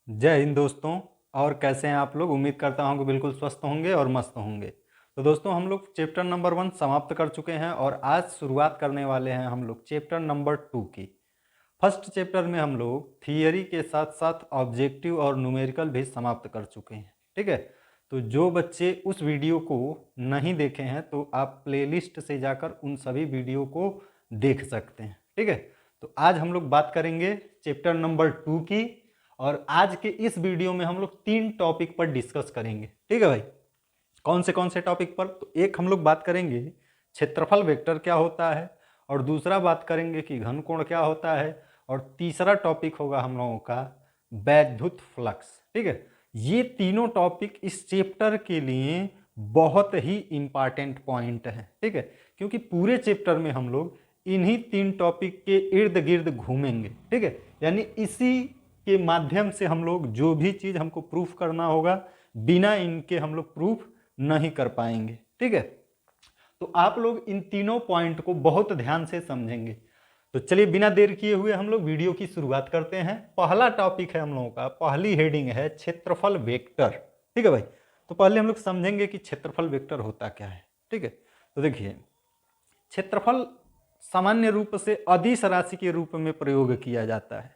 जय हिंद दोस्तों। और कैसे हैं आप लोग? उम्मीद करता हूं कि बिल्कुल स्वस्थ होंगे और मस्त होंगे। तो दोस्तों, हम लोग चैप्टर नंबर 1 समाप्त कर चुके हैं और आज शुरुआत करने वाले हैं हम लोग चैप्टर नंबर 2 की। फर्स्ट चैप्टर में हम लोग थियरी के साथ साथ ऑब्जेक्टिव और न्यूमेरिकल भी समाप्त कर चुके हैं। ठीक है, तो जो बच्चे उस वीडियो को नहीं देखे हैं तो आप प्लेलिस्ट से जाकर उन सभी वीडियो को देख सकते हैं। ठीक है, तो आज हम लोग बात करेंगे चैप्टर नंबर 2 की। और आज के इस वीडियो में हम लोग 3 टॉपिक पर डिस्कस करेंगे। ठीक है भाई, कौन से टॉपिक पर? तो एक हम लोग बात करेंगे क्षेत्रफल वेक्टर क्या होता है, और दूसरा बात करेंगे कि घनकोण क्या होता है, और तीसरा टॉपिक होगा हम लोगों का वैद्युत फ्लक्स। ठीक है, ये तीनों टॉपिक इस चैप्टर के लिए बहुत ही इंपॉर्टेंट पॉइंट है। ठीक है, क्योंकि पूरे चैप्टर में हम लोग इन्हीं 3 टॉपिक के इर्द गिर्द घूमेंगे। ठीक है, यानी इसी के माध्यम से हम लोग जो भी चीज़ हमको प्रूफ करना होगा, बिना इनके हम लोग प्रूफ नहीं कर पाएंगे। ठीक है, तो आप लोग इन तीनों पॉइंट को बहुत ध्यान से समझेंगे। तो चलिए बिना देर किए हुए हम लोग वीडियो की शुरुआत करते हैं। पहला टॉपिक है हम लोगों का, पहली हेडिंग है क्षेत्रफल वेक्टर। ठीक है भाई, तो पहले हम लोग समझेंगे कि क्षेत्रफल वेक्टर होता क्या है। ठीक है, तो देखिए, क्षेत्रफल सामान्य रूप से अदिश राशि के रूप में प्रयोग किया जाता है,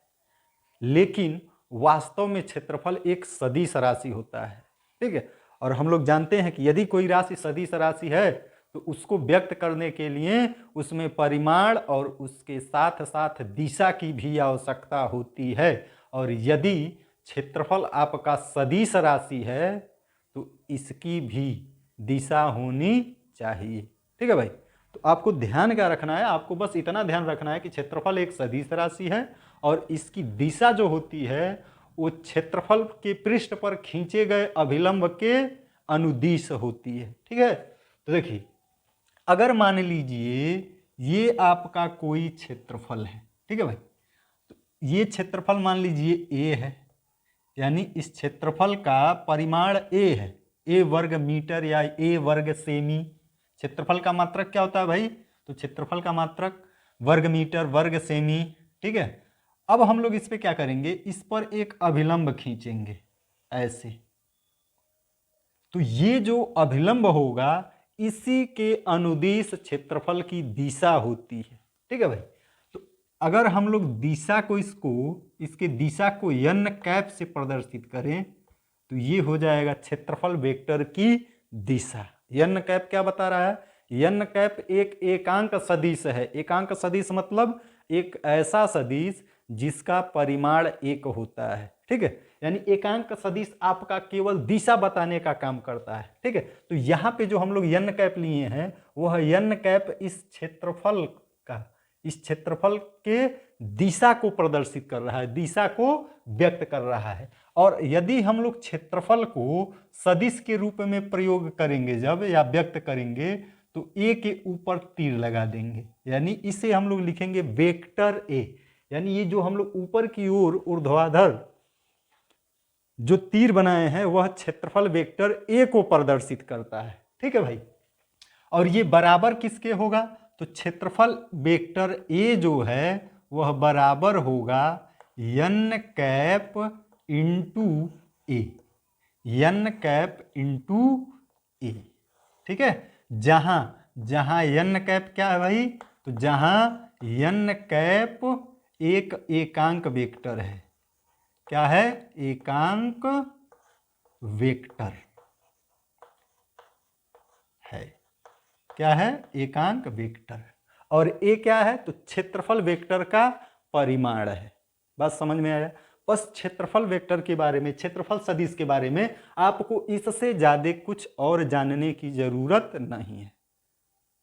लेकिन वास्तव में क्षेत्रफल एक सदिश राशि होता है। ठीक है, और हम लोग जानते हैं कि यदि कोई राशि सदिश राशि है तो उसको व्यक्त करने के लिए उसमें परिमाण और उसके साथ साथ दिशा की भी आवश्यकता होती है। और यदि क्षेत्रफल आपका सदिश राशि है तो इसकी भी दिशा होनी चाहिए। ठीक है भाई, तो आपको ध्यान क्या रखना है? आपको बस इतना ध्यान रखना है कि क्षेत्रफल एक सदिश राशि है और इसकी दिशा जो होती है वो क्षेत्रफल के पृष्ठ पर खींचे गए अभिलंब के अनुदिश होती है। ठीक है, तो देखिए, अगर मान लीजिए ये आपका कोई क्षेत्रफल है। ठीक है भाई, तो ये क्षेत्रफल मान लीजिए ए है, यानी इस क्षेत्रफल का परिमाण ए है, ए वर्ग मीटर या ए वर्ग सेमी। क्षेत्रफल का मात्रक क्या होता है भाई? तो क्षेत्रफल का मात्रक वर्ग मीटर वर्ग सेमी। ठीक है, अब हम लोग इस पे क्या करेंगे? इस पर एक अभिलंब खींचेंगे ऐसे। तो ये जो अभिलंब होगा इसी के अनुदिश क्षेत्रफल की दिशा होती है। ठीक है भाई, तो अगर हम लोग दिशा को इसके दिशा को n कैप से प्रदर्शित करें तो ये हो जाएगा क्षेत्रफल वेक्टर की दिशा। n कैप क्या बता रहा है? n कैप एक एकांक सदिश है। एकांक सदिश मतलब एक ऐसा सदिश जिसका परिमाण एक होता है। ठीक है, यानी एकांक सदिश आपका केवल दिशा बताने का काम करता है। ठीक है, तो यहाँ पे जो हम लोग n कैप लिए हैं वह n कैप इस क्षेत्रफल के दिशा को प्रदर्शित कर रहा है, दिशा को व्यक्त कर रहा है। और यदि हम लोग क्षेत्रफल को सदिश के रूप में प्रयोग करेंगे जब या व्यक्त करेंगे तो ए के ऊपर तीर लगा देंगे, यानी इसे हम लोग लिखेंगे वेक्टर ए। यानी ये जो हम लोग ऊपर की ओर ऊर्ध्वाधर जो तीर बनाए हैं वह क्षेत्रफल वेक्टर ए को प्रदर्शित करता है। ठीक है भाई, और ये बराबर किसके होगा? तो क्षेत्रफल वेक्टर ए जो है वह बराबर होगा n कैप इंटू ए, n कैप इंटू ए। ठीक है, जहां जहां n कैप क्या है भाई? तो जहां n कैप एक एकांक वेक्टर है। क्या है? एकांक वेक्टर है। क्या है? एकांक वेक्टर। और ए क्या है? तो क्षेत्रफल वेक्टर का परिमाण है। बात समझ में आया? बस क्षेत्रफल वेक्टर के बारे में, क्षेत्रफल सदिश के बारे में आपको इससे ज्यादा कुछ और जानने की जरूरत नहीं है।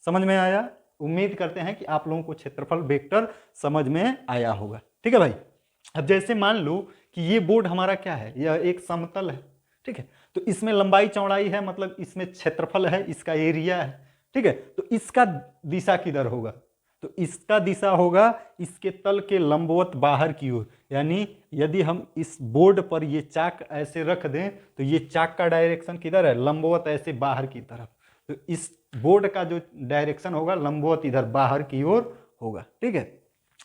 समझ में आया? उम्मीद करते हैं कि आप लोगों को क्षेत्रफल वेक्टर समझ में आया होगा। ठीक है भाई, अब जैसे मान लो कि ये बोर्ड हमारा क्या है? यह एक समतल है। ठीक है, तो इसमें लंबाई चौड़ाई है, मतलब इसमें क्षेत्रफल है, इसका एरिया है। ठीक है, तो इसका दिशा किधर होगा? तो इसका दिशा होगा इसके तल के लंबवत बाहर की ओर। यानी यदि हम इस बोर्ड पर ये चाक ऐसे रख दें तो ये चाक का डायरेक्शन किधर है? लंबवत ऐसे बाहर की तरफ। तो इस बोर्ड का जो डायरेक्शन होगा लंबवत इधर बाहर की ओर होगा। ठीक है,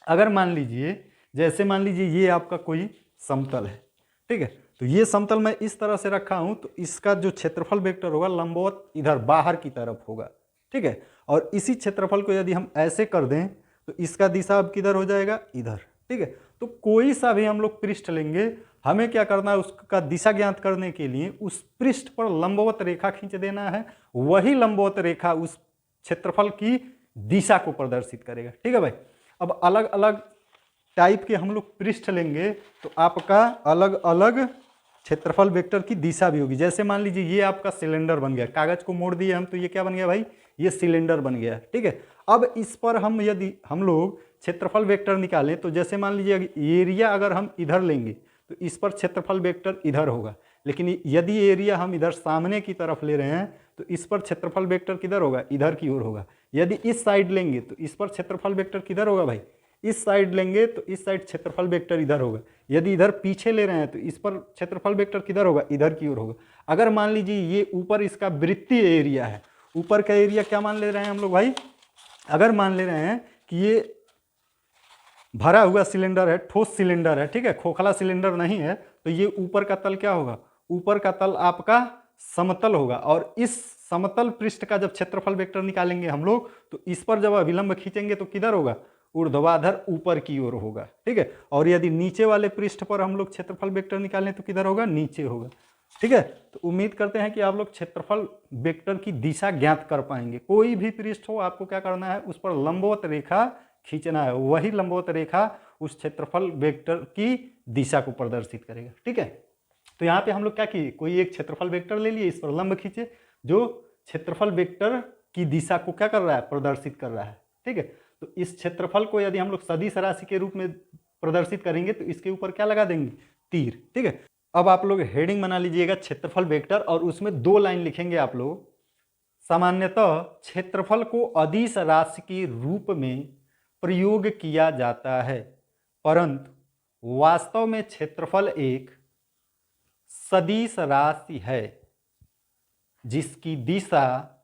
अगर मान लीजिए, जैसे मान लीजिए ये आपका कोई समतल है। ठीक है। तो ये समतल मैं इस तरह से रखा हूं, तो इसका जो क्षेत्रफल वेक्टर होगा लंबवत इधर बाहर की तरफ होगा, ठीक है। और इसी क्षेत्रफल को यदि हम ऐसे कर दें तो इसका दिशा अब किधर हो जाएगा, इधर, ठीक है। तो कोई सा भी हम लोग पृष्ठ लेंगे, हमें क्या करना है, उसका दिशा ज्ञात करने के लिए उस पृष्ठ पर लंबवत रेखा खींच देना है। वही लंबवत रेखा उस क्षेत्रफल की दिशा को प्रदर्शित करेगा, ठीक है भाई। अब अलग अलग टाइप के हम लोग पृष्ठ लेंगे तो आपका अलग अलग क्षेत्रफल वेक्टर की दिशा भी होगी। जैसे मान लीजिए ये आपका सिलेंडर बन गया, कागज को मोड़ दिए हम तो ये क्या बन गया भाई, ये सिलेंडर बन गया, ठीक है। अब इस पर हम यदि हम लोग क्षेत्रफल वेक्टर निकालें तो जैसे मान लीजिए एरिया अगर हम इधर लेंगे तो इस पर क्षेत्रफल वेक्टर इधर होगा, लेकिन यदि एरिया हम इधर सामने की तरफ ले रहे हैं तो इस पर क्षेत्रफल वेक्टर किधर होगा, इधर की ओर होगा। यदि इस साइड लेंगे तो इस पर क्षेत्रफल वेक्टर किधर होगा भाई, इस साइड लेंगे तो इस साइड क्षेत्रफल वेक्टर इधर होगा। यदि इधर पीछे ले रहे हैं तो इस पर क्षेत्रफल वेक्टर किधर होगा, इधर की ओर होगा। अगर मान लीजिए ये ऊपर इसका वृत्तीय एरिया है, ऊपर का एरिया क्या मान ले रहे हैं हम लोग भाई, अगर मान ले रहे हैं कि ये भरा हुआ सिलेंडर है, ठोस सिलेंडर है, ठीक है, खोखला सिलेंडर नहीं है, तो ये ऊपर का तल क्या होगा, ऊपर का तल आपका समतल होगा। और इस समतल पृष्ठ का जब क्षेत्रफल वेक्टर निकालेंगे हम लोग तो इस पर जब अभिलंब खींचेंगे तो किधर होगा, ऊर्ध्वाधर ऊपर की ओर होगा, ठीक है। और यदि नीचे वाले पृष्ठ पर हम लोग क्षेत्रफल वेक्टर निकालें तो किधर होगा, नीचे होगा, ठीक है। तो उम्मीद करते हैं कि आप लोग क्षेत्रफल वेक्टर की दिशा ज्ञात कर पाएंगे। कोई भी पृष्ठ हो आपको क्या करना है, उस पर लंबवत रेखा खींचना है, वही लंबवत रेखा उस क्षेत्रफल वेक्टर की दिशा को प्रदर्शित करेगा, ठीक है। तो यहाँ पे हम लोग क्या किए, कोई एक क्षेत्रफल वेक्टर ले लिए, इस पर लंब खींचे जो क्षेत्रफल वेक्टर की दिशा को क्या कर रहा है, प्रदर्शित कर रहा है, ठीक है। तो इस क्षेत्रफल को यदि हम लोग सदिश राशि के रूप में प्रदर्शित करेंगे तो इसके ऊपर क्या लगा देंगे, तीर, ठीक है। अब आप लोग हेडिंग बना लीजिएगा क्षेत्रफल वेक्टर और उसमें 2 लाइन लिखेंगे आप लोग। सामान्यतः क्षेत्रफल को अदिश राशि के रूप में प्रयोग किया जाता है, परंतु वास्तव में क्षेत्रफल एक सदिश राशि है जिसकी दिशा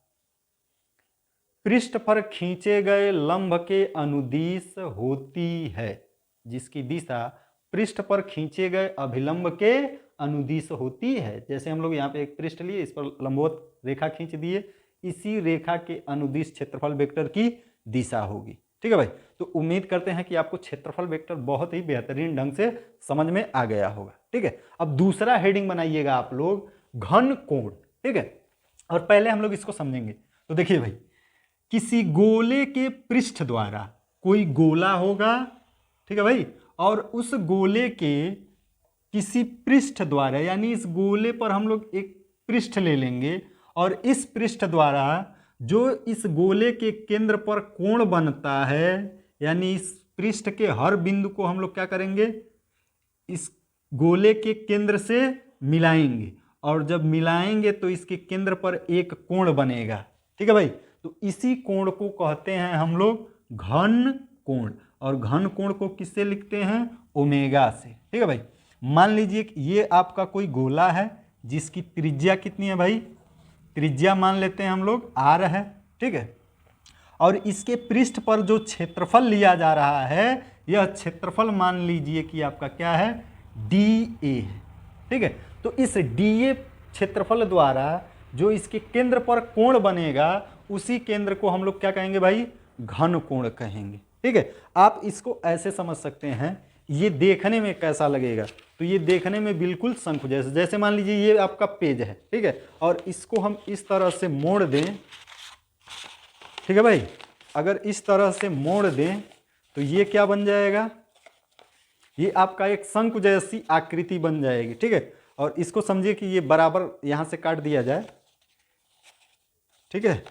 पृष्ठ पर खींचे गए लंब के अनुदिश होती है, जिसकी दिशा पृष्ठ पर खींचे गए अभिलंब के अनुदिश होती है। जैसे हम लोग यहाँ पे एक पृष्ठ लिए, इस पर लंबवत रेखा खींच दिए, इसी रेखा के अनुदिश क्षेत्रफल वेक्टर की दिशा होगी, ठीक है भाई। तो उम्मीद करते हैं कि आपको क्षेत्रफल वेक्टर बहुत ही बेहतरीन ढंग से समझ में आ गया होगा, ठीक है। अब दूसरा हेडिंग बनाइएगा आप लोग, घन कोण, ठीक है। और पहले हम लोग इसको समझेंगे। तो देखिए भाई, किसी गोले के पृष्ठ द्वारा, कोई गोला होगा, ठीक है भाई, और उस गोले के किसी पृष्ठ द्वारा, यानी इस गोले पर हम लोग एक पृष्ठ ले लेंगे और इस पृष्ठ द्वारा जो इस गोले के केंद्र पर कोण बनता है, यानी इस पृष्ठ के हर बिंदु को हम लोग क्या करेंगे, इस गोले के केंद्र से मिलाएंगे, और जब मिलाएंगे तो इसके केंद्र पर एक कोण बनेगा, ठीक है भाई। तो इसी कोण को कहते हैं हम लोग घन कोण, और घन कोण को किससे लिखते हैं, ओमेगा से, ठीक है भाई। मान लीजिए कि ये आपका कोई गोला है जिसकी त्रिज्या कितनी है भाई, त्रिज्या मान लेते हैं हम लोग r है, ठीक है। और इसके पृष्ठ पर जो क्षेत्रफल लिया जा रहा है, यह क्षेत्रफल मान लीजिए कि आपका क्या है, dA है, ठीक है। तो इस dA क्षेत्रफल द्वारा जो इसके केंद्र पर कोण बनेगा, उसी केंद्र को हम लोग क्या कहेंगे भाई, घन कोण कहेंगे, ठीक है। आप इसको ऐसे समझ सकते हैं, ये देखने में कैसा लगेगा, तो ये देखने में बिल्कुल शंकु जैसे, जैसे मान लीजिए ये आपका पेज है, ठीक है, और इसको हम इस तरह से मोड़ दें, ठीक है भाई। अगर इस तरह से मोड़ दें तो ये क्या बन जाएगा, ये आपका एक शंकु जैसी आकृति बन जाएगी, ठीक है। और इसको समझिए कि ये बराबर यहां से काट दिया जाए, ठीक है।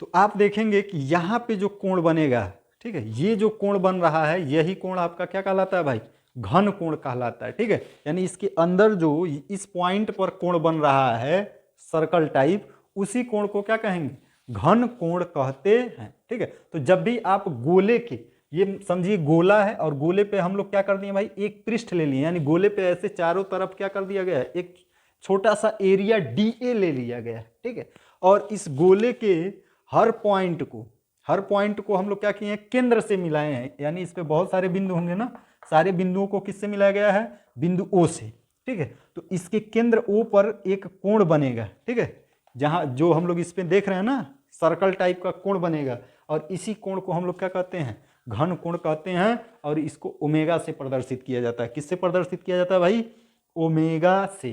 तो आप देखेंगे कि यहां पे जो कोण बनेगा, ठीक है, ये जो कोण बन रहा है, यही कोण आपका क्या कहलाता है भाई, घन कोण कहलाता है, ठीक है। यानी इसके अंदर जो इस पॉइंट पर कोण बन रहा है सर्कल टाइप, उसी कोण को क्या कहेंगे, घन कोण कहते हैं, ठीक है। तो जब भी आप गोले के, ये समझिए गोला है और गोले पे हम लोग क्या कर दिए भाई, एक पृष्ठ ले लिए, यानी गोले पे ऐसे चारों तरफ क्या कर दिया गया है, एक छोटा सा एरिया dA ले लिया गया है, ठीक है। और इस गोले के हर पॉइंट को हम लोग क्या किए हैं, केंद्र से मिलाए हैं, यानी इस पे बहुत सारे बिंदु होंगे ना, सारे बिंदुओं को किससे मिलाया गया है, बिंदु ओ से, ठीक है। तो इसके केंद्र ओ पर एक कोण बनेगा, ठीक है, जहां जो हम लोग इस पे देख रहे हैं ना, सर्कल टाइप का कोण बनेगा, और इसी कोण को हम लोग क्या कहते हैं, घन कोण कहते हैं, और इसको ओमेगा से प्रदर्शित किया जाता है। किससे प्रदर्शित किया जाता है भाई, ओमेगा से,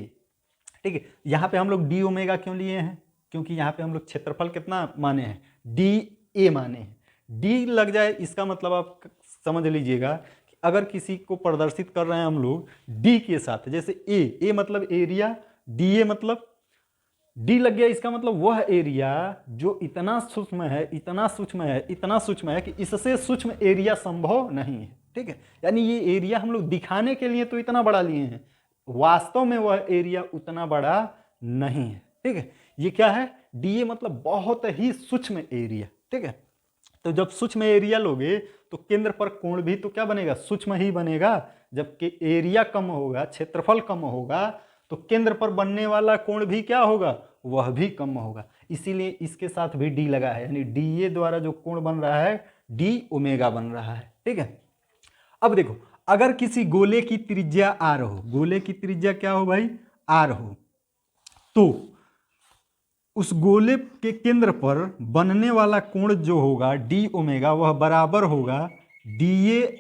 ठीक है। यहाँ पे हम लोग डी ओमेगा क्यों लिए हैं, क्योंकि यहाँ पे हम लोग क्षेत्रफल कितना माने हैं, डी ए माने हैं। डी लग जाए इसका मतलब आप समझ लीजिएगा कि अगर किसी को प्रदर्शित कर रहे हैं हम लोग डी के साथ, जैसे ए मतलब एरिया, डी ए मतलब डी लग गया, इसका मतलब वह एरिया जो इतना सूक्ष्म है, इतना सूक्ष्म है, इतना सूक्ष्म है कि इससे सूक्ष्म एरिया संभव नहीं है, ठीक है। यानी ये एरिया हम लोग दिखाने के लिए तो इतना बड़ा लिए हैं, वास्तव में वह एरिया उतना बड़ा नहीं है, ठीक है। ये क्या है, डीए मतलब बहुत ही सूक्ष्म एरिया, ठीक है। तो जब सूक्ष्म एरिया लोगे तो केंद्र पर कोण भी तो क्या बनेगा, सूक्ष्म ही बनेगा। जबकि एरिया कम होगा, क्षेत्रफल कम होगा, तो केंद्र पर बनने वाला कोण भी क्या होगा, वह भी कम होगा। इसीलिए इसके साथ भी डी लगा है, यानी डीए द्वारा जो कोण बन रहा है डी ओमेगा बन रहा है, ठीक है। अब देखो, अगर किसी गोले की त्रिज्या आर हो, गोले की त्रिज्या क्या हो भाई, आर हो, तो उस गोले के केंद्र पर बनने वाला कोण जो होगा डी ओमेगा, वह बराबर होगा D A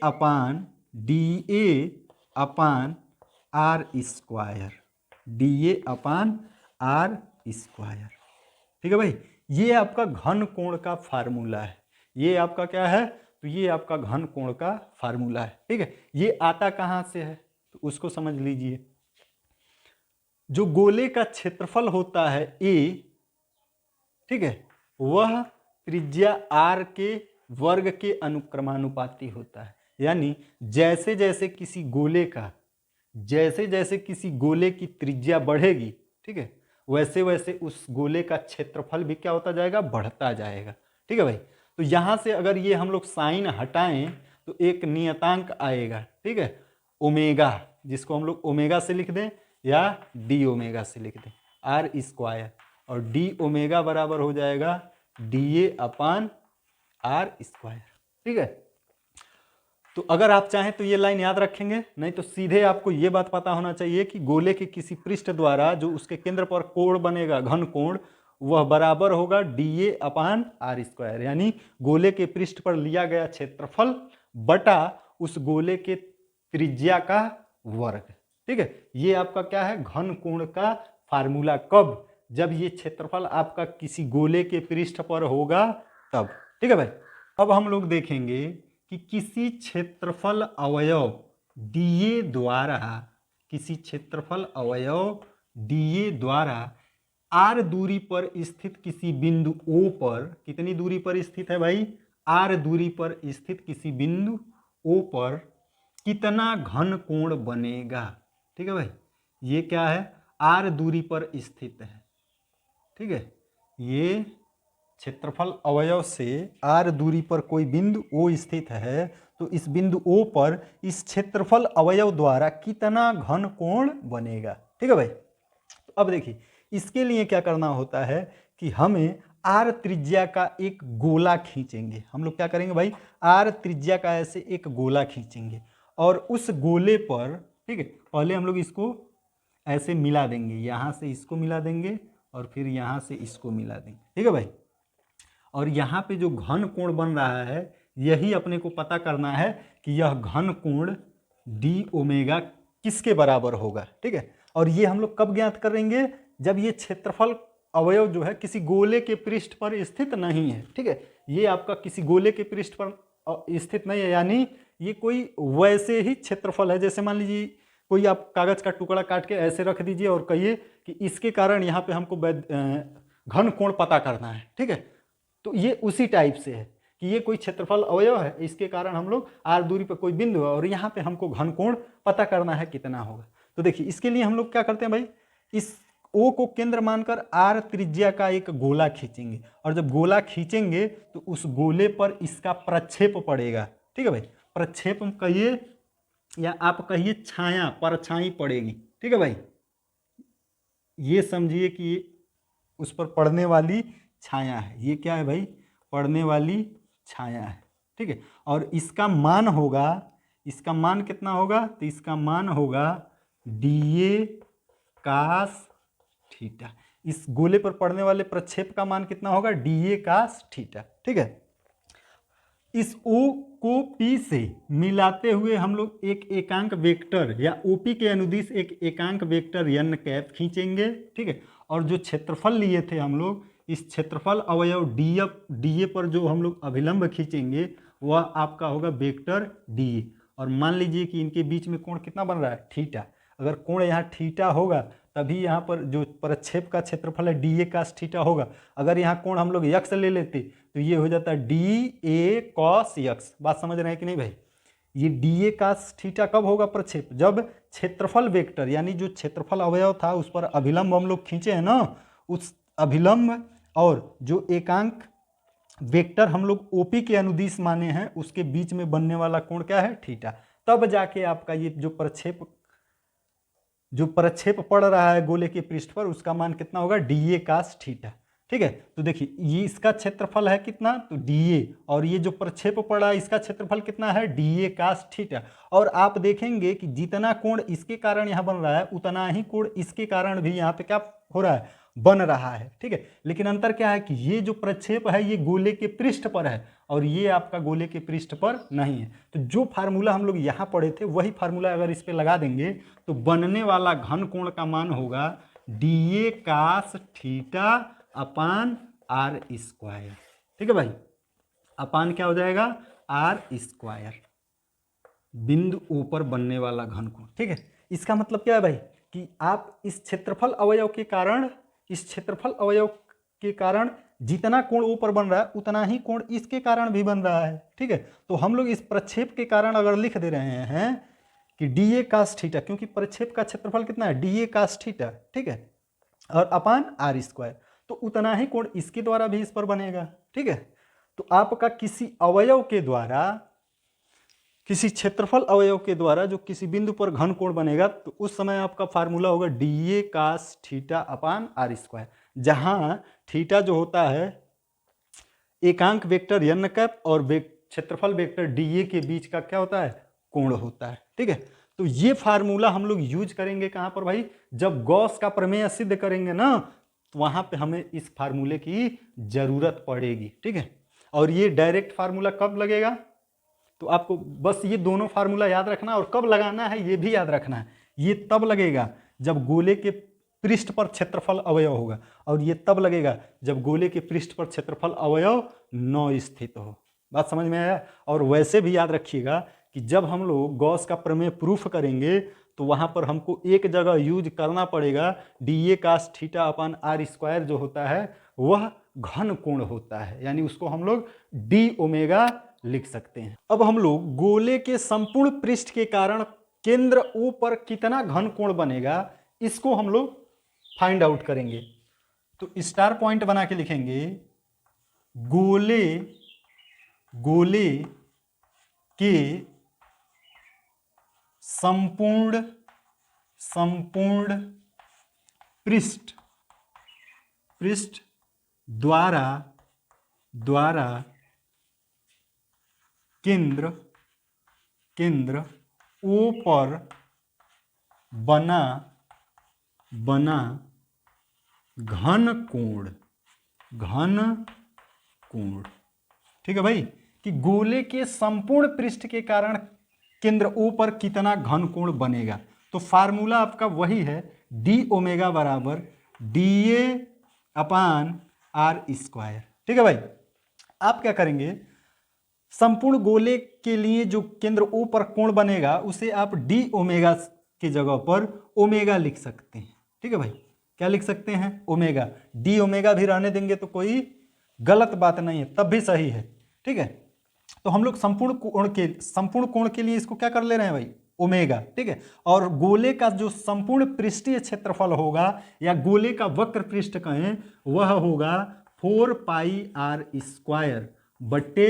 upon R square, D A upon R square, ठीक है भाई। ये आपका घन कोण का फार्मूला है, ये आपका क्या है, तो ये आपका घन कोण का फार्मूला है, ठीक है। ये आता कहाँ से है, तो उसको समझ लीजिए। जो गोले का क्षेत्रफल होता है ए, ठीक है, वह त्रिज्या आर के वर्ग के अनुक्रमानुपाती होता है। यानी जैसे जैसे किसी गोले का, जैसे जैसे किसी गोले की त्रिज्या बढ़ेगी, ठीक है, वैसे वैसे उस गोले का क्षेत्रफल भी क्या होता जाएगा, बढ़ता जाएगा, ठीक है भाई। तो यहां से अगर ये हम लोग साइन हटाएं तो एक नियतांक आएगा, ठीक है, ओमेगा, जिसको हम लोग ओमेगा से लिख दें या डी ओमेगा से लिख दें, आर स्क्वायर, और डी ओमेगा बराबर हो जाएगा D A upon R square, ठीक है। तो अगर आप चाहें तो ये लाइन याद रखेंगे, नहीं तो सीधे आपको ये बात पता होना चाहिए कि गोले के किसी पृष्ठ द्वारा जो उसके केंद्र पर कोण बनेगा, घन कोण, वह बराबर होगा D A upon R square, यानी गोले के पृष्ठ पर लिया गया क्षेत्रफल बटा उस गोले के त्रिज्या का वर्ग, ठीक है। ये आपका क्या है, घन कोण का फार्मूला। कब, जब ये क्षेत्रफल आपका किसी गोले के पृष्ठ पर होगा तब, ठीक है भाई। अब हम लोग देखेंगे कि किसी क्षेत्रफल अवयव डीए द्वारा, किसी क्षेत्रफल अवयव डीए द्वारा आर दूरी पर स्थित किसी बिंदु ओ पर, कितनी दूरी पर स्थित है भाई, आर दूरी पर स्थित किसी बिंदु ओ पर कितना घन कोण बनेगा, ठीक है भाई। ये क्या है, आर दूरी पर स्थित है, ठीक है। ये क्षेत्रफल अवयव से आर दूरी पर कोई बिंदु ओ स्थित है, तो इस बिंदु ओ पर इस क्षेत्रफल अवयव द्वारा कितना घन कोण बनेगा, ठीक है भाई। तो अब देखिए, इसके लिए क्या करना होता है कि हमें आर त्रिज्या का एक गोला खींचेंगे। हम लोग क्या करेंगे भाई, आर त्रिज्या का ऐसे एक गोला खींचेंगे, और उस गोले पर, ठीक है, पहले हम लोग इसको ऐसे मिला देंगे, यहाँ से इसको मिला देंगे और फिर यहाँ से इसको मिला देंगे, ठीक है भाई। और यहाँ पे जो घन कोण बन रहा है, यही अपने को पता करना है कि यह घन कोण डी ओमेगा किसके बराबर होगा, ठीक है। और ये हम लोग कब ज्ञात करेंगे, जब ये क्षेत्रफल अवयव जो है किसी गोले के पृष्ठ पर स्थित नहीं है, ठीक है। ये आपका किसी गोले के पृष्ठ पर स्थित नहीं है, यानी ये कोई वैसे ही क्षेत्रफल है, जैसे मान लीजिए कोई आप कागज का टुकड़ा काट के ऐसे रख दीजिए और कहिए कि इसके कारण यहाँ पे हमको घन कोण पता करना है, ठीक है। तो ये उसी टाइप से है कि ये कोई क्षेत्रफल अवयव है, इसके कारण हम लोग आर दूरी पर कोई बिंदु है और यहाँ पे हमको घन कोण पता करना है कितना होगा। तो देखिए, इसके लिए हम लोग क्या करते हैं भाई, इस ओ को केंद्र मानकर आर त्रिज्या का एक गोला खींचेंगे, और जब गोला खींचेंगे तो उस गोले पर इसका प्रक्षेप पड़ेगा, ठीक है भाई। प्रक्षेप कहिए या आप कहिए छाया, परछाई पड़ेगी, ठीक है भाई। ये समझिए कि उस पर पड़ने वाली छाया है, ये क्या है भाई, पड़ने वाली छाया है, ठीक है। और इसका मान होगा, इसका मान कितना होगा, तो इसका मान होगा DA कास थीटा। इस गोले पर पड़ने वाले प्रक्षेप का मान कितना होगा, DA कास थीटा। ठीक है, इस O को P से मिलाते हुए हम लोग एक एकांक वेक्टर या OP के अनुदिश एक एकांक वेक्टर n कैप खींचेंगे। ठीक है, और जो क्षेत्रफल लिए थे हम लोग, इस क्षेत्रफल अवयव DA पर जो हम लोग अभिलंब खींचेंगे वह आपका होगा वेक्टर DA। और मान लीजिए कि इनके बीच में कोण कितना बन रहा है, थीटा। अगर कोण यहाँ थीटा होगा तभी यहाँ पर जो प्रक्षेप का क्षेत्रफल है DA कास थीटा होगा। अगर यहाँ कोण हम लोग यक्स ले लेते तो ये हो जाता है DA कॉस यक्स। बात समझ रहे हैं कि नहीं भाई? ये DA कास थीटा कब होगा प्रक्षेप, जब क्षेत्रफल वेक्टर यानी जो क्षेत्रफल अवयव था उस पर अभिलंब हम लोग खींचे हैं ना, उस अभिलंब और जो एकांक वेक्टर हम लोग OP के अनुदिश माने हैं उसके बीच में बनने वाला कोण क्या है, थीटा। तब जाके आपका ये जो प्रक्षेप पड़ रहा है गोले के पृष्ठ पर उसका मान कितना होगा, DA कास थीटा। ठीक है, तो देखिए ये इसका क्षेत्रफल है कितना, तो DA, और ये जो प्रक्षेप पड़ा है इसका क्षेत्रफल कितना है, DA कास थीटा। और आप देखेंगे कि जितना कोण इसके कारण यहाँ बन रहा है उतना ही कोण इसके कारण भी यहाँ पे क्या हो रहा है, बन रहा है। ठीक है, लेकिन अंतर क्या है कि ये जो प्रक्षेप है ये गोले के पृष्ठ पर है और ये आपका गोले के पृष्ठ पर नहीं है। तो जो फार्मूला हम लोग यहाँ पढ़े थे वही फार्मूला अगर इस पे लगा देंगे तो बनने वाला घन कोण का मान होगा DA cos theta upon R square. ठीक है भाई, अपान क्या हो जाएगा, R स्क्वायर, बिंदु O पर बनने वाला घन कोण। ठीक है, इसका मतलब क्या है भाई कि आप इस क्षेत्रफल अवयव के कारण जितना कोण O पर बन रहा है उतना ही कोण इसके कारण भी बन रहा है। ठीक है, तो हम लोग इस प्रक्षेप के कारण अगर लिख दे रहे हैं कि DA कास थीटा, क्योंकि प्रक्षेप का क्षेत्रफल कितना है, DA कास थीटा। ठीक है, और अपान R स्क्वायर, तो उतना ही कोण इसके द्वारा भी इस पर बनेगा। ठीक है, तो आपका किसी अवयव के द्वारा, किसी क्षेत्रफल अवयव के द्वारा जो किसी बिंदु पर घन कोण बनेगा तो उस समय आपका फार्मूला होगा DA cos theta upon R square, जहां थीटा जो होता है एकांक वेक्टर n कैप और क्षेत्रफल वेक्टर DA के बीच का क्या होता है, कोण होता है। ठीक है, तो ये फार्मूला हम लोग यूज करेंगे कहां पर भाई, जब गॉस का प्रमेय सिद्ध करेंगे ना तो वहां पे हमें इस फार्मूले की जरूरत पड़ेगी। ठीक है, और ये डायरेक्ट फार्मूला कब लगेगा, तो आपको बस ये दोनों फार्मूला याद रखना और कब लगाना है ये भी याद रखना है। ये तब लगेगा जब गोले के पृष्ठ पर क्षेत्रफल अवयव होगा, और ये तब लगेगा जब गोले के पृष्ठ पर क्षेत्रफल अवयव न स्थित हो। बात समझ में आया? और वैसे भी याद रखिएगा कि जब हम लोग गॉस का प्रमेय प्रूफ करेंगे तो वहां पर हमको एक जगह यूज करना पड़ेगा DA cos theta upon R square, जो होता है वह घन कोण होता है, यानी उसको हम लोग D ओमेगा लिख सकते हैं। अब हम लोग गोले के संपूर्ण पृष्ठ के कारण केंद्र O पर कितना घन कोण बनेगा इसको हम लोग फाइंड आउट करेंगे। तो स्टार पॉइंट बना के लिखेंगे गोले के संपूर्ण पृष्ठ द्वारा केंद्र O पर बना घन कोण। ठीक है भाई, कि गोले के संपूर्ण पृष्ठ के कारण केंद्र O पर कितना घन कोण बनेगा। तो फार्मूला आपका वही है D ओमेगा बराबर DA अपान R स्क्वायर। ठीक है भाई, आप क्या करेंगे, संपूर्ण गोले के लिए जो केंद्र O पर कोण बनेगा उसे आप D ओमेगा की जगह पर ओमेगा लिख सकते हैं। ठीक है भाई, क्या लिख सकते हैं, ओमेगा। D ओमेगा भी रहने देंगे तो कोई गलत बात नहीं है, तब भी सही है। ठीक है, तो हम लोग संपूर्ण कोण के लिए इसको क्या कर ले रहे हैं भाई, ओमेगा। ठीक है, और गोले का जो संपूर्ण पृष्ठीय क्षेत्रफल होगा या गोले का वक्र पृष्ठ कहें वह होगा 4 पाई R स्क्वायर बट्टे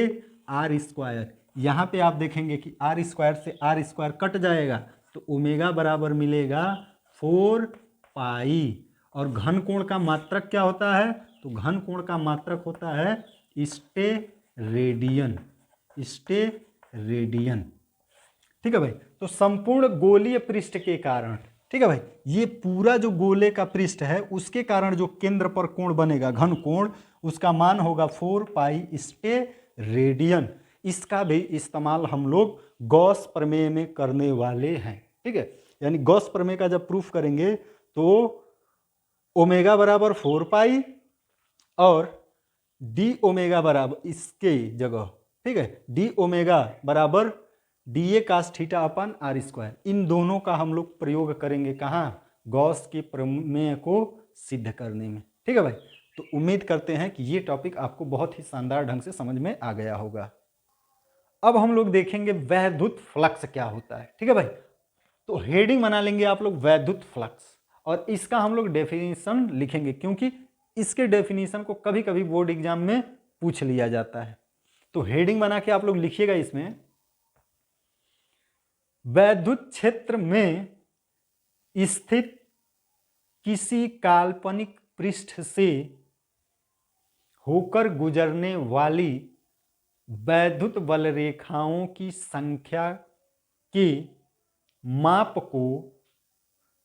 R स्क्वायर। यहाँ पे आप देखेंगे कि R स्क्वायर से R स्क्वायर कट जाएगा तो ओमेगा बराबर मिलेगा 4 पाई। और घन कोण का मात्रक क्या होता है, तो घन कोण का मात्रक होता है स्टेरेडियन। ठीक ठीक है भाई। तो संपूर्ण गोलीय पृष्ठ के कारण, ठीक है भाई, ये पूरा जो गोले का पृष्ठ है उसके कारण जो केंद्र पर कोण बनेगा, घन कोण, उसका मान होगा 4 पाई स्टेरेडियन। इसका भी इस्तेमाल हम लोग गॉस प्रमेय में करने वाले हैं, ठीक है। यानी गॉस प्रमेय का जब प्रूफ करेंगे तो ओमेगा बराबर 4 पाई और डी ओमेगा बराबर इसके जगह, ठीक है, डी ओमेगा बराबर डी ए कास थीटा अपन आर स्क्वायर, इन दोनों का हम लोग प्रयोग करेंगे कहाँ, गॉस के प्रमेय को सिद्ध करने में, ठीक है भाई। तो उम्मीद करते हैं कि ये टॉपिक आपको बहुत ही शानदार ढंग से समझ में आ गया होगा। अब हम लोग देखेंगे वैद्युत फ्लक्स क्या होता है, ठीक है भाई। तो हेडिंग बना लेंगे आप लोग वैद्युत फ्लक्स, और इसका हम लोग डेफिनेशन लिखेंगे, क्योंकि इसके डेफिनेशन को कभी कभी बोर्ड एग्जाम में पूछ लिया जाता है। तो हेडिंग बना के आप लोग लिखिएगा इसमें, वैद्युत क्षेत्र में स्थित किसी काल्पनिक पृष्ठ से होकर गुजरने वाली वैद्युत बल रेखाओं की संख्या के माप को,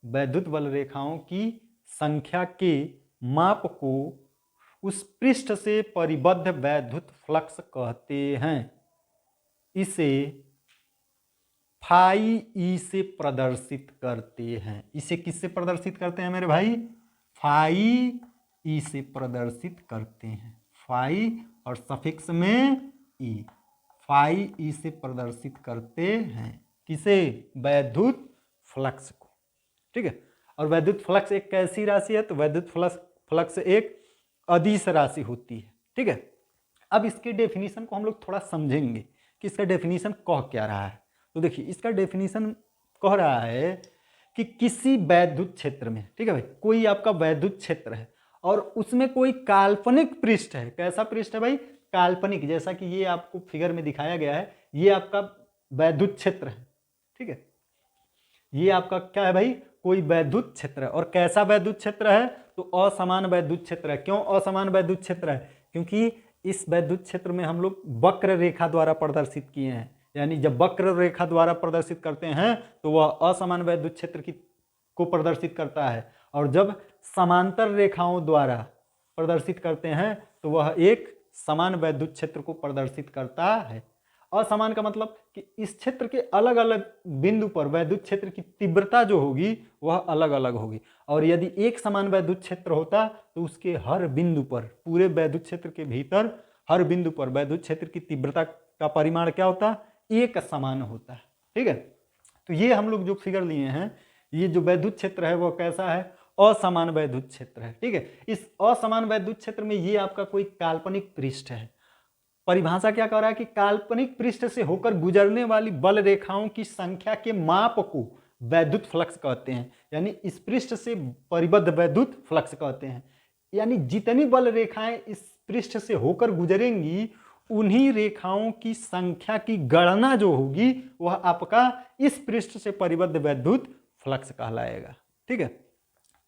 वैद्युत बल रेखाओं की संख्या के माप को उस पृष्ठ से परिबद्ध वैद्युत फ्लक्स कहते हैं। इसे फाई ई से प्रदर्शित करते हैं। इसे किससे प्रदर्शित करते हैं मेरे भाई, फाई ई से प्रदर्शित करते हैं। फाई और सफिक्स में ई, फाई ई से प्रदर्शित करते हैं किसे, वैद्युत फ्लक्स को, ठीक है। और वैद्युत फ्लक्स एक कैसी राशि है, तो वैद्युत फ्लक्स एक अदिश राशि होती है, ठीक है। अब इसके डेफिनेशन को हम लोग थोड़ा समझेंगे कि इसका डेफिनेशन कह क्या रहा है। तो देखिए इसका डेफिनेशन कह रहा है कि किसी वैद्युत क्षेत्र में, ठीक है भाई, कोई आपका वैद्युत क्षेत्र है और उसमें कोई काल्पनिक पृष्ठ है। कैसा पृष्ठ है भाई, काल्पनिक, जैसा कि ये आपको फिगर में दिखाया गया है, ये आपका वैद्युत क्षेत्र है, ठीक है। ये आपका क्या है भाई, कोई वैद्युत क्षेत्र है। और कैसा वैद्युत क्षेत्र है, तो असमान वैद्युत क्षेत्र है। क्यों असमान वैद्युत क्षेत्र है, क्योंकि इस वैद्युत क्षेत्र में हम लोग वक्र रेखा द्वारा प्रदर्शित किए हैं। यानी जब वक्र रेखा द्वारा प्रदर्शित करते हैं तो वह असमान वैद्युत क्षेत्र को प्रदर्शित करता है, और जब समांतर रेखाओं द्वारा प्रदर्शित करते हैं तो वह एक समान वैद्युत क्षेत्र को प्रदर्शित करता है। असमान का मतलब कि इस क्षेत्र के अलग अलग बिंदु पर वैद्युत क्षेत्र की तीव्रता जो होगी वह अलग अलग होगी। और यदि एक समान वैद्युत क्षेत्र होता तो उसके हर बिंदु पर, पूरे वैद्युत क्षेत्र के भीतर हर बिंदु पर वैद्युत क्षेत्र की तीव्रता का परिमाण क्या होता, एक समान होता है, ठीक है। तो ये हम लोग जो फिगर लिए हैं, ये जो वैद्युत क्षेत्र है वो कैसा है, असमान वैद्युत क्षेत्र है, ठीक है। इस असमान वैद्युत क्षेत्र में ये आपका कोई काल्पनिक पृष्ठ है। परिभाषा क्या कह रहा है कि काल्पनिक पृष्ठ से होकर गुजरने वाली बल रेखाओं की संख्या के माप को वैद्युत फ्लक्स कहते हैं। यानी इस पृष्ठ से परिबद्ध वैद्युत फ्लक्स कहते हैं। यानी जितनी बल रेखाएं इस पृष्ठ से होकर गुजरेंगी उन्हीं रेखाओं की संख्या की गणना जो होगी वह आपका इस पृष्ठ से परिबद्ध वैद्युत फ्लक्स कहलाएगा, ठीक है।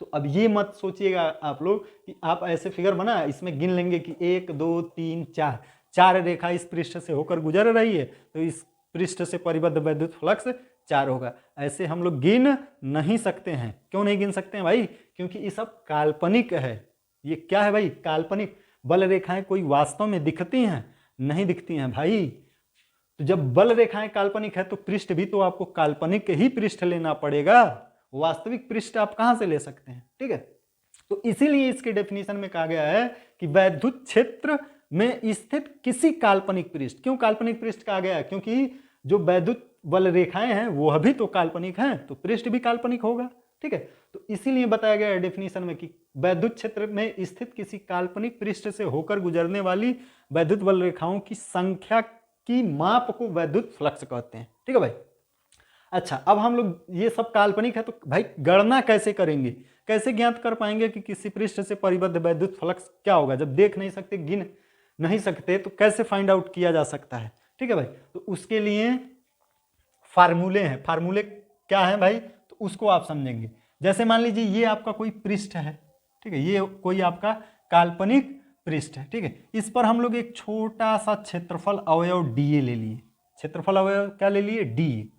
तो अब ये मत सोचिएगा आप लोग कि आप ऐसे फिगर बना इसमें गिन लेंगे कि 1 2 3 4, 4 रेखा इस पृष्ठ से होकर गुजर रही है तो इस पृष्ठ से परिबद्ध वैद्युत फ्लक्स 4 होगा। ऐसे हम लोग गिन नहीं सकते हैं। क्यों नहीं गिन सकते हैं भाई, क्योंकि ये सब काल्पनिक है। ये क्या है भाई, काल्पनिक। बल रेखाएं कोई वास्तव में दिखती हैं, नहीं दिखती हैं भाई। तो जब बल रेखाएं काल्पनिक है तो पृष्ठ भी तो आपको काल्पनिक ही पृष्ठ लेना पड़ेगा, वास्तविक पृष्ठ आप कहां से ले सकते हैं, ठीक है। तो इसीलिए इसके डेफिनेशन में कहा गया है कि वैद्युत क्षेत्र में स्थित किसी काल्पनिक पृष्ठ। क्यों काल्पनिक पृष्ठ कहा गया, क्योंकि जो वैद्युत बल रेखाएं हैं वह भी तो काल्पनिक हैं, तो पृष्ठ भी काल्पनिक होगा, ठीक है। तो इसीलिए बताया गया है डेफिनेशन में कि वैद्युत क्षेत्र में स्थित किसी काल्पनिक पृष्ठ से होकर गुजरने वाली वैद्युत बल रेखाओं की संख्या की माप को वैद्युत फ्लक्स कहते हैं, ठीक है भाई। अच्छा, अब हम लोग ये सब काल्पनिक है तो भाई गणना कैसे करेंगे, कैसे ज्ञात कर पाएंगे कि किसी पृष्ठ से परिबद्ध वैद्युत फ्लक्स क्या होगा। जब देख नहीं सकते, गिन नहीं सकते, तो कैसे फाइंड आउट किया जा सकता है, ठीक है भाई। तो उसके लिए फार्मूले हैं। फार्मूले क्या है भाई, तो उसको आप समझेंगे। जैसे मान लीजिए ये आपका कोई पृष्ठ है, ठीक है, ये कोई आपका काल्पनिक पृष्ठ है, ठीक है। इस पर हम लोग एक छोटा सा क्षेत्रफल अवयव डीए ले लिए। क्षेत्रफल अवयव क्या ले लिए, डी।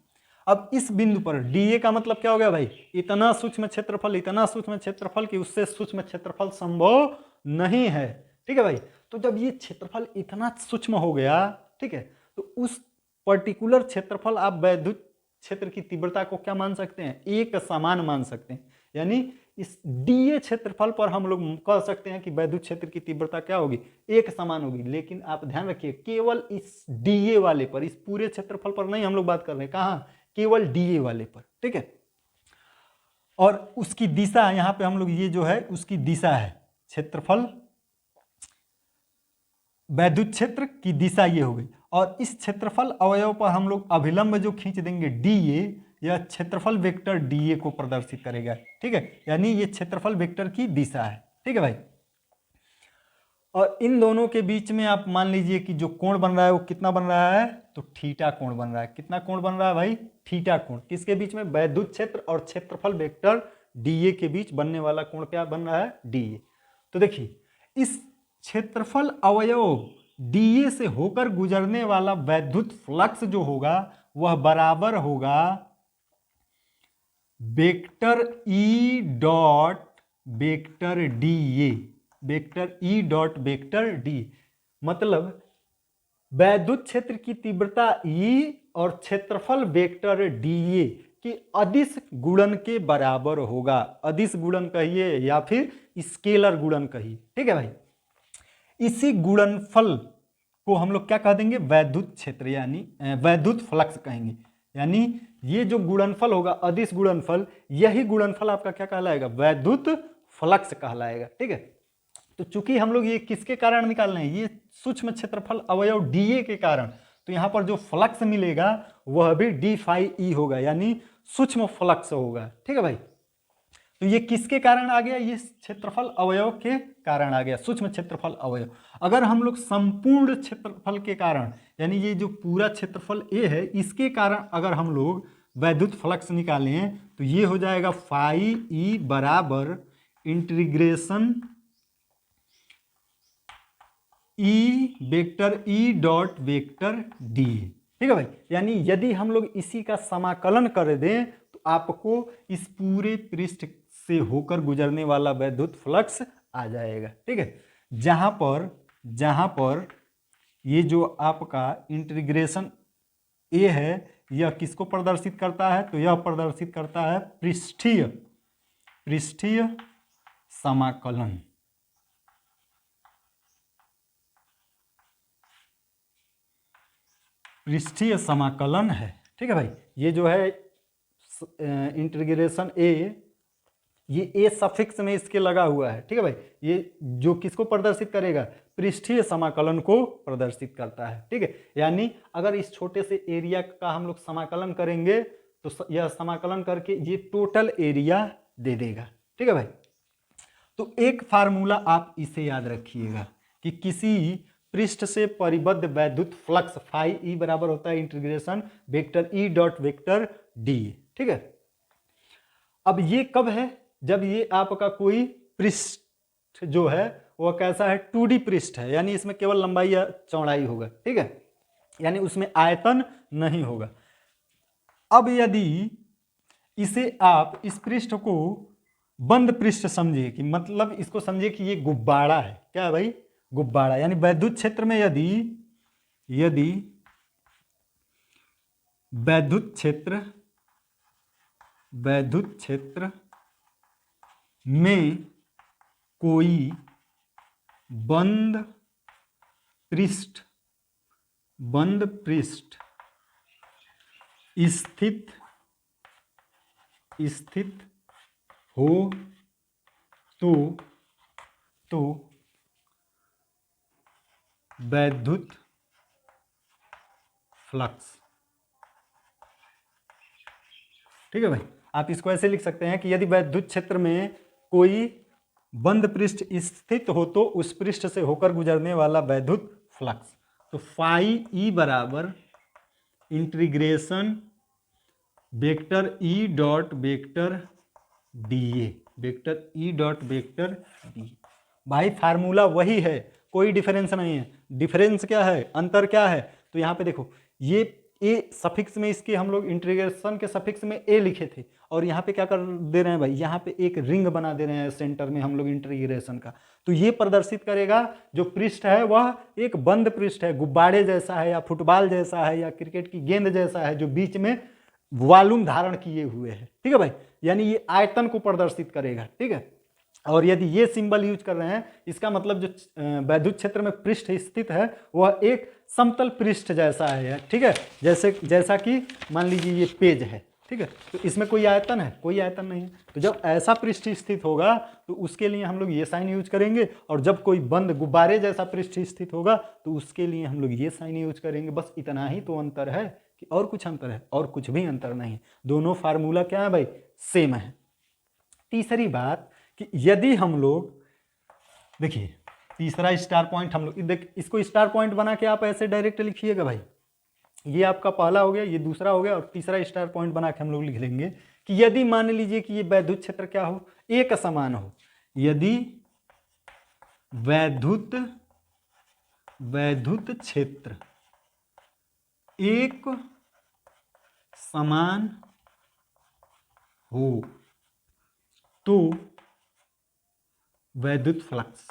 अब इस बिंदु पर डीए का मतलब क्या हो गया भाई, इतना सूक्ष्म क्षेत्रफल कि उससे सूक्ष्म क्षेत्रफल संभव नहीं है। ठीक है भाई, तो जब ये क्षेत्रफल इतना सूक्ष्म हो गया, ठीक है, तो उस पर्टिकुलर क्षेत्रफल आप वैद्युत क्षेत्र की तीव्रता को क्या मान सकते हैं, एक समान मान सकते हैं। यानी इस डीए क्षेत्रफल पर हम लोग कह सकते हैं कि वैद्युत क्षेत्र की तीव्रता क्या होगी, एक समान होगी। लेकिन आप ध्यान रखिए, केवल इस डीए वाले पर, इस पूरे क्षेत्रफल पर नहीं हम लोग बात कर रहे हैं, कहाँ, केवल डीए वाले पर। ठीक है, और उसकी दिशा यहां पे हम लोग, ये जो है उसकी दिशा है, क्षेत्रफल वैद्युत क्षेत्र की दिशा ये हो गई। और इस क्षेत्रफल अवयव पर हम लोग अभिलंब जो खींच देंगे डीए, यह क्षेत्रफल वेक्टर डीए को प्रदर्शित करेगा। ठीक है, यानी ये क्षेत्रफल वेक्टर की दिशा है। ठीक है भाई, और इन दोनों के बीच में आप मान लीजिए कि जो कोण बन रहा है वो कितना बन रहा है, तो थीटा कोण बन रहा है। कितना कोण बन रहा है भाई, थीटा कोण। किसके बीच में, वैद्युत क्षेत्र और क्षेत्रफल वेक्टर डीए के बीच बनने वाला कोण क्या बन रहा है, डीए। तो देखिए, इस क्षेत्रफल अवयव डीए से होकर गुजरने वाला वैद्युत फ्लक्स जो होगा वह बराबर होगा vector E dot vector DA, vector E dot vector D. मतलब वैद्युत क्षेत्र की तीव्रता ई और क्षेत्रफल वेक्टर डीए की अदिश गुणन के बराबर होगा। अदिश गुणन कहिए या फिर स्केलर गुणन कहिए। ठीक है भाई, इसी गुणनफल को हम लोग क्या कह देंगे, वैद्युत क्षेत्र यानी वैद्युत फ्लक्स कहेंगे। यानी ये जो गुणनफल होगा, अदिश गुणनफल, यही गुणनफल आपका क्या कहलाएगा, वैद्युत फ्लक्स कहलाएगा। ठीक है, तो चूंकि हम लोग ये किसके कारण निकाल रहे हैं, ये सूक्ष्म क्षेत्रफल अवयव डीए के कारण, तो यहां पर जो फ्लक्स मिलेगा वह भी डी फाई ई होगा, यानी सूक्ष्म फ्लक्स होगा। ठीक है भाई, तो ये किसके कारण आ गया, ये क्षेत्रफल अवयव के कारण आ गया, सूक्ष्म क्षेत्रफल अवयव। अगर हम लोग संपूर्ण क्षेत्रफल के कारण, यानी ये जो पूरा क्षेत्रफल ए है, इसके कारण अगर हम लोग वैद्युत फ्लक्स निकालें तो ये हो जाएगा फाई ई बराबर integration E vector E dot vector D. ठीक है भाई, यानी यदि हम लोग इसी का समाकलन कर दें तो आपको इस पूरे पृष्ठ से होकर गुजरने वाला वैद्युत फ्लक्स आ जाएगा। ठीक है, जहां पर ये जो आपका इंटीग्रेशन ए है, यह किसको प्रदर्शित करता है, तो यह प्रदर्शित करता है पृष्ठीय समाकलन। पृष्ठीय समाकलन है। ठीक है भाई, ये जो है इंटीग्रेशन ए, ये ए सफिक्स में इसके लगा हुआ है। ठीक है भाई, ये जो किसको प्रदर्शित करेगा, पृष्ठीय समाकलन को प्रदर्शित करता है। ठीक है, यानी अगर इस छोटे से एरिया का हम लोग समाकलन करेंगे तो यह समाकलन करके ये टोटल एरिया दे देगा। ठीक है भाई, तो एक फार्मूला आप इसे याद रखिएगा कि किसी पृष्ठ से परिबद्ध वैद्युत फ्लक्स फाई ई बराबर होता है integration vector E dot vector D. ठीक है, अब ये कब है, जब ये आपका कोई पृष्ठ जो है वह कैसा है, 2D पृष्ठ है, यानी इसमें केवल लंबाई या चौड़ाई होगा। ठीक है, यानी उसमें आयतन नहीं होगा। अब यदि इसे आप इस पृष्ठ को बंद पृष्ठ समझिए, कि मतलब इसको समझिए कि ये गुब्बारा है। क्या है भाई, गुब्बारा। यानी वैद्युत क्षेत्र में यदि वैद्युत क्षेत्र में कोई बंद पृष्ठ स्थित हो तो वैद्युत फ्लक्स। ठीक है भाई, आप इसको ऐसे लिख सकते हैं कि यदि वैद्युत क्षेत्र में कोई बंद पृष्ठ स्थित हो तो उस पृष्ठ से होकर गुजरने वाला वैद्युत फ्लक्स। तो फाई ई बराबर integration vector E dot vector D, vector E dot vector D. भाई फार्मूला वही है, कोई डिफरेंस नहीं है। डिफरेंस क्या है, अंतर क्या है, तो यहाँ पे देखो, ये ए सफिक्स में इसके हम लोग इंटीग्रेशन के सफिक्स में ए लिखे थे, और यहाँ पे क्या कर दे रहे हैं भाई, यहाँ पे एक रिंग बना दे रहे हैं सेंटर में हम लोग इंटीग्रेशन का। तो ये प्रदर्शित करेगा जो पृष्ठ है वह एक बंद पृष्ठ है, गुब्बारे जैसा है या फुटबॉल जैसा है या क्रिकेट की गेंद जैसा है, जो बीच में वॉल्यूम धारण किए हुए है। ठीक है भाई, यानी ये आयतन को प्रदर्शित करेगा। ठीक है, और यदि ये सिंबल यूज कर रहे हैं, इसका मतलब जो वैद्युत क्षेत्र में पृष्ठ स्थित है वह एक समतल पृष्ठ जैसा है। ठीक है, जैसा कि मान लीजिए ये पेज है। ठीक है, तो इसमें कोई आयतन है? कोई आयतन नहीं है। तो जब ऐसा पृष्ठ स्थित होगा तो उसके लिए हम लोग ये साइन यूज करेंगे, और जब कोई बंद गुब्बारे जैसा पृष्ठ स्थित होगा तो उसके लिए हम लोग ये साइन यूज करेंगे। बस इतना ही तो अंतर है, कि और कुछ अंतर है? और कुछ भी अंतर नहीं। दोनों फार्मूला क्या है भाई? सेम है। तीसरी बात कि यदि हम लोग देखिए, तीसरा स्टार पॉइंट हम लोग इसको स्टार पॉइंट बना के आप ऐसे डायरेक्ट लिखिएगा भाई। ये आपका पहला हो गया, ये दूसरा हो गया, और तीसरा स्टार पॉइंट बना के हम लोग लिख लेंगे कि यदि मान लीजिए कि ये वैद्युत क्षेत्र क्या हो, एक समान हो। यदि वैद्युत क्षेत्र एक समान हो तो वैद्युत फ्लक्स,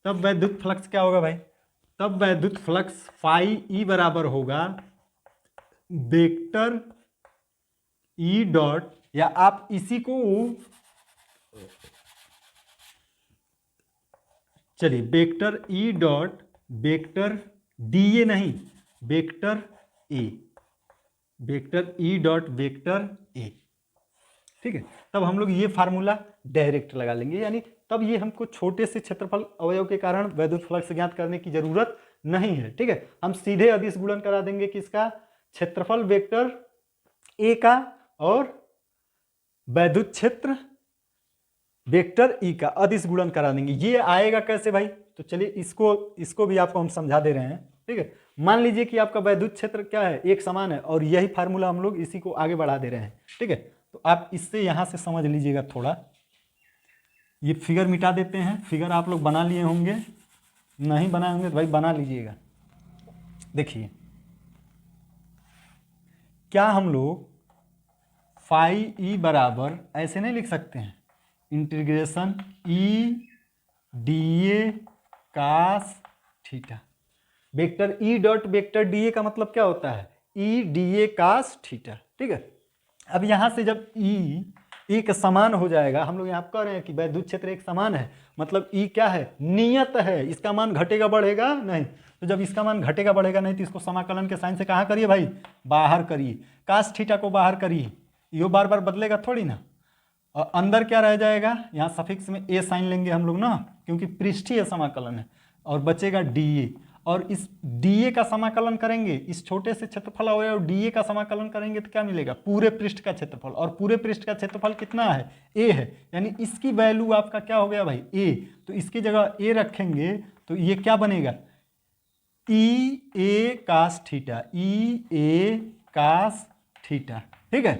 तब वैद्युत फ्लक्स क्या होगा भाई? तब वैद्युत फ्लक्स फाई ई बराबर होगा वेक्टर ई डॉट, या आप इसी को चलिए vector E dot vector D A नहीं, vector A, vector E dot vector A. ठीक है, तब हम लोग ये फार्मूला डायरेक्ट लगा लेंगे, यानी तब ये हमको छोटे से क्षेत्रफल अवयव के कारण वैद्युत फ्लक्स ज्ञात करने की जरूरत नहीं है। ठीक है, हम सीधे अदिश गुणन करा देंगे किसका? क्षेत्रफल वेक्टर ए का और वैद्युत क्षेत्र वेक्टर ई का अदिश गुणन करा देंगे। ये आएगा कैसे भाई? तो चलिए इसको भी आपको हम समझा दे रहे हैं। ठीक है, मान लीजिए कि आपका वैद्युत क्षेत्र क्या है? एक समान है, और यही फार्मूला हम लोग इसी को आगे बढ़ा दे रहे हैं। ठीक है, तो आप इससे यहां से समझ लीजिएगा थोड़ा। ये फिगर मिटा देते हैं। फिगर आप लोग बना लिए होंगे, नहीं बनाए होंगे तो भाई बना लीजिएगा। देखिए, क्या हम लोग फाई ई बराबर ऐसे नहीं लिख सकते हैं? Integration E D A cos theta. Vector E dot vector D A का मतलब क्या होता है? E D A cos theta. ठीक है, अब यहां से जब ई एक समान हो जाएगा, हम लोग यहाँ कह रहे हैं कि वैद्युत क्षेत्र एक समान है, मतलब ई क्या है? नियत है, इसका मान घटेगा बढ़ेगा नहीं। तो जब इसका मान घटेगा बढ़ेगा नहीं तो इसको समाकलन के साइन से कहाँ करिए भाई? बाहर करिए। कास थीटा को बाहर करिए, यो बार बार बदलेगा थोड़ी ना। और अंदर क्या रह जाएगा? यहाँ सफिक्स में ए साइन लेंगे हम लोग ना, क्योंकि पृष्ठीय समाकलन है, और बचेगा डी ए। और इस डी ए का समाकलन करेंगे, इस छोटे से क्षेत्रफल अवयव डी ए का समाकलन करेंगे तो क्या मिलेगा? पूरे पृष्ठ का क्षेत्रफल, और पूरे पृष्ठ का क्षेत्रफल कितना है? ए है, यानी इसकी वैल्यू आपका क्या हो गया भाई? ए। तो इसकी जगह ए रखेंगे तो ये क्या बनेगा? ई ए कास थीटा, ई ए कास थीटा। ठीक है,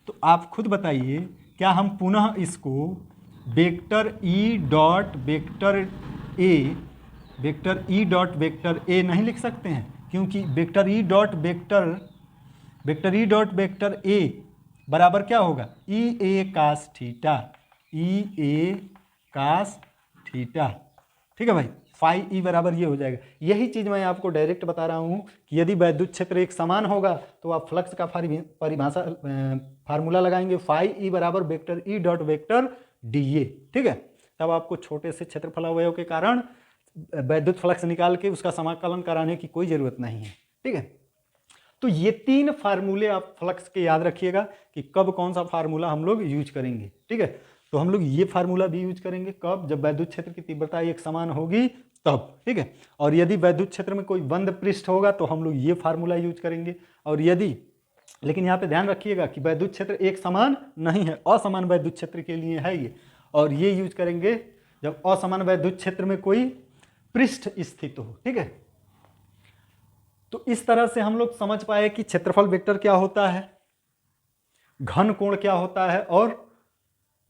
तो आप खुद बताइए, क्या हम पुनः इसको vector E dot vector A, vector E dot vector ए नहीं लिख सकते हैं? क्योंकि वेक्टर ई डॉट वेक्टर ए बराबर क्या होगा? ई ए कास थीटा, ई ए कास थीटा। ठीक है भाई, फाई ई बराबर ये हो जाएगा। यही चीज़ मैं आपको डायरेक्ट बता रहा हूँ कि यदि वैद्युत क्षेत्र एक समान होगा तो आप फ्लक्स का परिभाषा फार्मूला लगाएंगे, फाई ई बराबर vector E dot vector D ए। ठीक है, तब आपको छोटे से क्षेत्रफल अवयव के कारण वैद्युत फ्लक्स निकाल के उसका समाकलन कराने की कोई ज़रूरत नहीं है। ठीक है, तो ये तीन फार्मूले आप फ्लक्स के याद रखिएगा कि कब कौन सा फार्मूला हम लोग यूज करेंगे। ठीक है, तो हम लोग ये फार्मूला भी यूज करेंगे कब? जब वैद्युत क्षेत्र की तीव्रता एक समान होगी तब। ठीक है, और यदि वैद्युत क्षेत्र में कोई बंद पृष्ठ होगा तो हम लोग ये फार्मूला यूज करेंगे। और यदि, लेकिन यहाँ पे ध्यान रखिएगा कि वैद्युत क्षेत्र एक समान नहीं है, असमान वैद्युत क्षेत्र के लिए है ये, और ये यूज करेंगे जब असमान वैद्युत क्षेत्र में कोई पृष्ठ स्थित हो। ठीक है, तो इस तरह से हम लोग समझ पाए कि क्षेत्रफल वेक्टर क्या होता है, घन कोण क्या होता है, और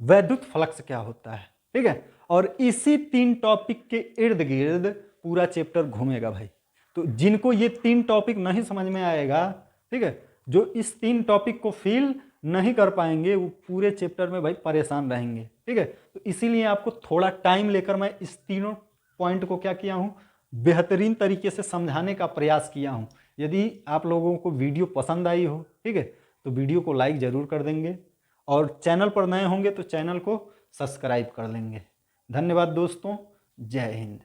वैद्युत फ्लक्स क्या होता है। ठीक है, और इसी 3 टॉपिक के इर्द गिर्द पूरा चैप्टर घूमेगा भाई। तो जिनको ये 3 टॉपिक नहीं समझ में आएगा, ठीक है, जो इस 3 टॉपिक को फील नहीं कर पाएंगे वो पूरे चैप्टर में भाई परेशान रहेंगे, ठीक है। तो इसीलिए आपको थोड़ा टाइम लेकर मैं इस तीनों पॉइंट को क्या किया हूँ, बेहतरीन तरीके से समझाने का प्रयास किया हूँ। यदि आप लोगों को वीडियो पसंद आई हो, ठीक है, तो वीडियो को लाइक ज़रूर कर देंगे और चैनल पर नए होंगे तो चैनल को सब्सक्राइब कर लेंगे। धन्यवाद दोस्तों, जय हिंद।